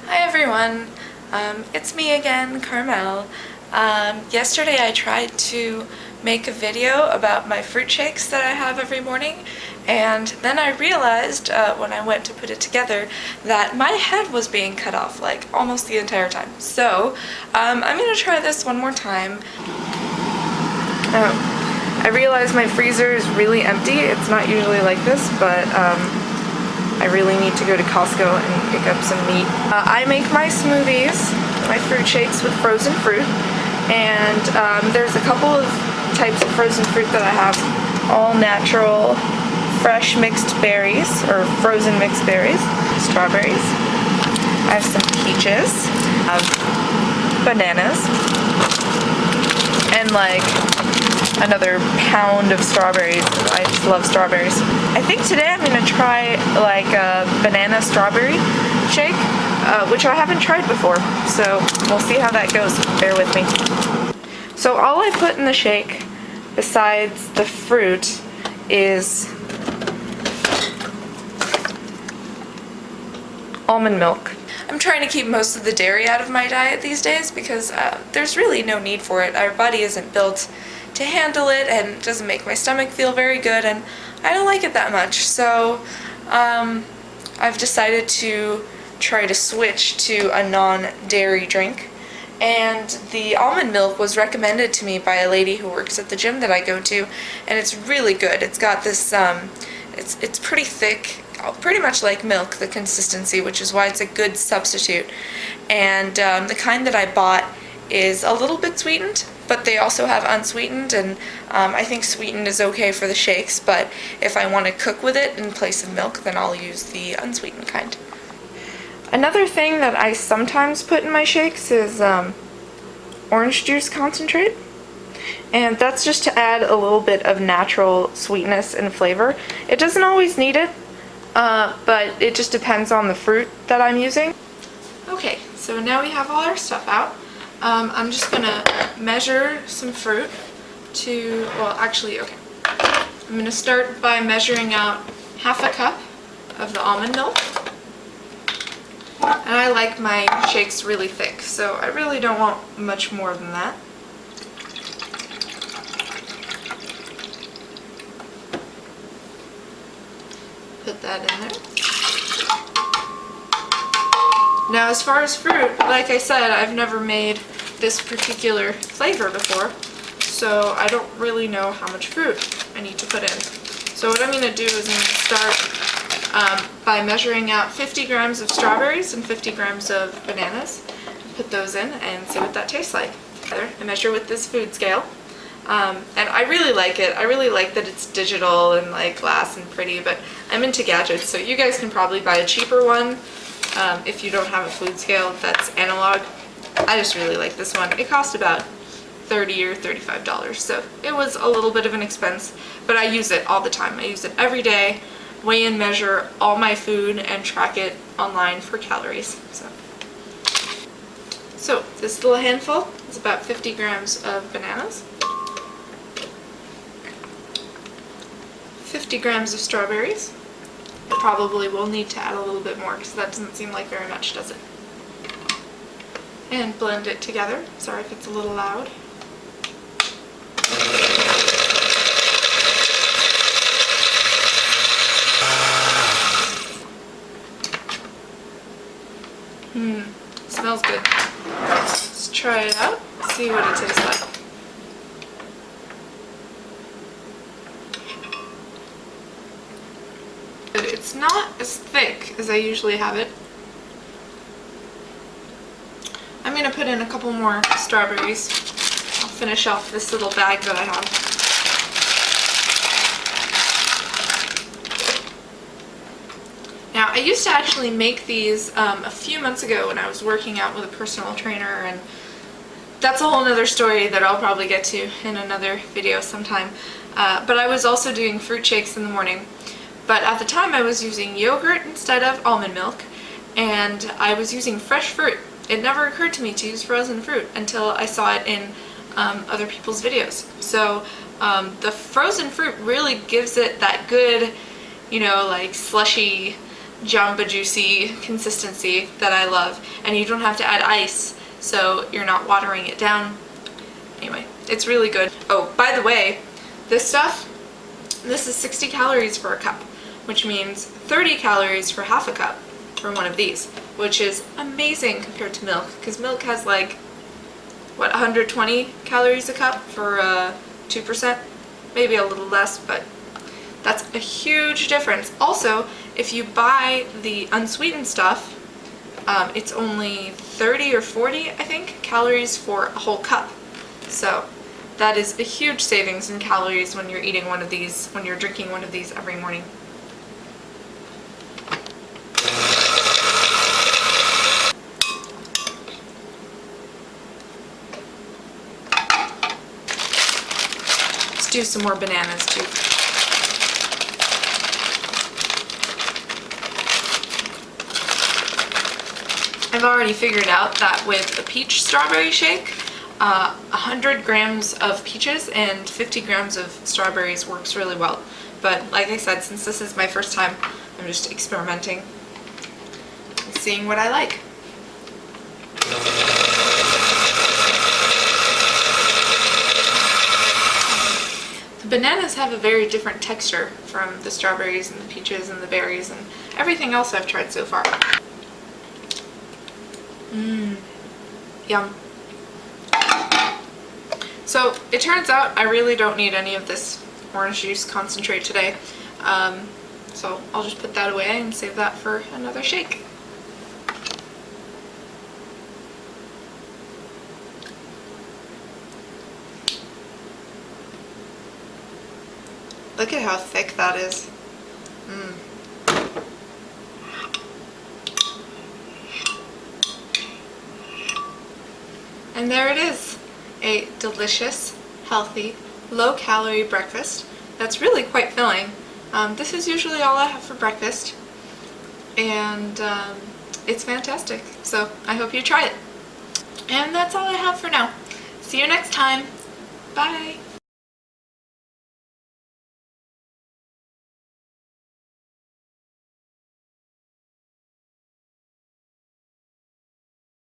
Hi everyone, it's me again, Carmel. Yesterday I tried to make a video about my fruit shakes that I have every morning, and then I realized when I went to put it together that my head was being cut off like almost the entire time. So I'm going to try this one more time. I realize my freezer is really empty. It's not usually like this, but I really need to go to Costco and pick up some meat. I make my smoothies, my fruit shakes with frozen fruit, and there's a couple of types of frozen fruit that I have. All natural, fresh mixed berries, or frozen mixed berries, strawberries. I have some peaches, I have bananas, and like another pound of strawberries. I just love strawberries. I think today I'm going to try like a banana strawberry shake, which I haven't tried before, so we'll see how that goes. Bear with me. So all I put in the shake, besides the fruit, is almond milk. I'm trying to keep most of the dairy out of my diet these days because there's really no need for it. Our body isn't built to handle it, and it doesn't make my stomach feel very good, and I don't like it that much. So I've decided to try to switch to a non-dairy drink, and the almond milk was recommended to me by a lady who works at the gym that I go to, and it's really good. It's got this it's pretty thick, pretty much like milk, the consistency, which is why it's a good substitute. And the kind that I bought is a little bit sweetened, but they also have unsweetened, and I think sweetened is okay for the shakes, but if I want to cook with it in place of milk, then I'll use the unsweetened kind. Another thing that I sometimes put in my shakes is orange juice concentrate, and that's just to add a little bit of natural sweetness and flavor. It doesn't always need it, but it just depends on the fruit that I'm using. Okay, so now we have all our stuff out. I'm just gonna measure some fruit to, well actually, okay. I'm gonna start by measuring out half a cup of the almond milk. And I like my shakes really thick, so I really don't want much more than that. Put that in there. Now as far as fruit, like I said, I've never made this particular flavor before, so I don't really know how much fruit I need to put in. So what I'm going to do is I'm going to start by measuring out 50 grams of strawberries and 50 grams of bananas. Put those in and see what that tastes like. I measure with this food scale, and I really like it. I really like that it's digital and like glass and pretty, but I'm into gadgets, so you guys can probably buy a cheaper one if you don't have a food scale that's analog. I just really like this one. It cost about $30 or $35, so it was a little bit of an expense, but I use it all the time. I use it every day, weigh and measure all my food, and track it online for calories. So this little handful is about 50 grams of bananas, 50 grams of strawberries. Probably will need to add a little bit more because that doesn't seem like very much, does it? And blend it together. Sorry if it's a little loud. Smells good. Let's try it out, see what it tastes like. It's not as thick as I usually have it. I'm going to put in a couple more strawberries. I'll finish off this little bag that I have. Now, I used to actually make these a few months ago when I was working out with a personal trainer, and that's a whole nother story that I'll probably get to in another video sometime. But I was also doing fruit shakes in the morning. But at the time I was using yogurt instead of almond milk, and I was using fresh fruit. It never occurred to me to use frozen fruit until I saw it in other people's videos. So the frozen fruit really gives it that good, you know, like slushy Jamba Juicy consistency that I love, and you don't have to add ice, so you're not watering it down. Anyway, it's really good. Oh, by the way, this is 60 calories for a cup, which means 30 calories for half a cup for one of these, which is amazing compared to milk, because milk has like, what, 120 calories a cup for 2%? Maybe a little less, but that's a huge difference. Also, if you buy the unsweetened stuff, it's only 30 or 40, I think, calories for a whole cup. So that is a huge savings in calories when you're eating one of these, when you're drinking one of these every morning. Let's do some more bananas too. I've already figured out that with a peach strawberry shake, 100 grams of peaches and 50 grams of strawberries works really well. But like I said, since this is my first time, I'm just experimenting and seeing what I like. The bananas have a very different texture from the strawberries and the peaches and the berries and everything else I've tried so far. Yum. So it turns out I really don't need any of this orange juice concentrate today. So I'll just put that away and save that for another shake. Look at how thick that is. And there it is, a delicious, healthy, low-calorie breakfast that's really quite filling. This is usually all I have for breakfast, and it's fantastic. So I hope you try it. And that's all I have for now. See you next time. Bye.